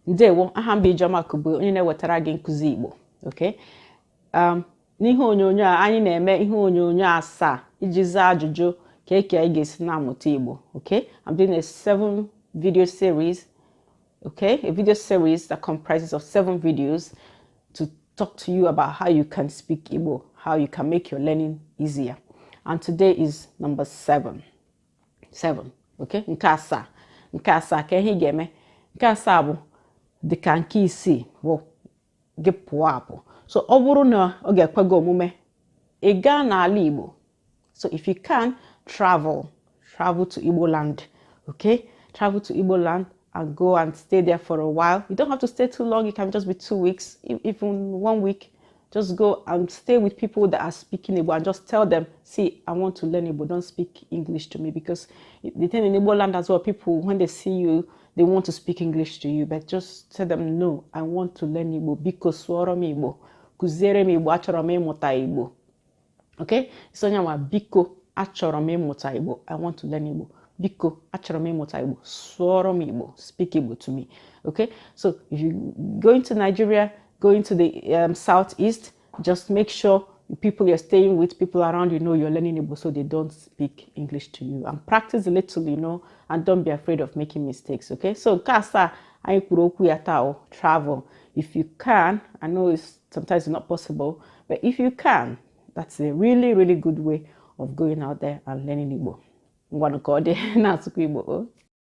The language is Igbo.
Ndewo, aha m bụ Ijeoma Akugbu, onye na-ewetara gị nkụzi Igbo. Okay? N'ihe onyonyo a anyị na-eme ihe onyonyo asaa iji zaa ajụjụ ka anyị ga-esi na-amụta Igbo. Okay? I'm doing a 7-video series. Okay? A video series that comprises of 7 videos to talk to you about how you can speak Igbo, how you can make your learning easier. And today is number 7. 7. Okay? Nke asaa. Nke asaa ka ihe ga-eme. Nke asaa bụ dịka nke isii bụ gị pụọ apụ. So ọ bụrụ na ọ ga-ekwe gị omume ị gaa n'ala Igbo. So if you can travel to Igbo land. Okay? Travel to Igbo land and go and stay there for a while. You don't have to stay too long. It can just be 2 weeks, even 1 week. Just go and stay with people that are speaking Igbo and just tell them, see, I want to learn Igbo. Don't speak English to me, because the thing in Igbo land as well, people, when they see you, they want to speak English to you, but just tell them, no, I want to learn Igbo because suoro m Igbo, kuzere m Igbo, achọrọ m ịmụta Igbo. Okay? So nyawa biko achọrọ m ịmụta Igbo. I want to learn Igbo. Biko achọrọ m ịmụta Igbo. Suoro m Igbo. Speak Igbo to me. Okay? So if you go into Nigeria, go into the southeast, just make sure the people you're staying with, people around you know you're learning Igbo, so they don't speak English to you. And practice a little, and don't be afraid of making mistakes, okay? So, kasa, travel. If you can, I know it's sometimes not possible, but if you can, that's a really, really good way of going out there and learning Igbo.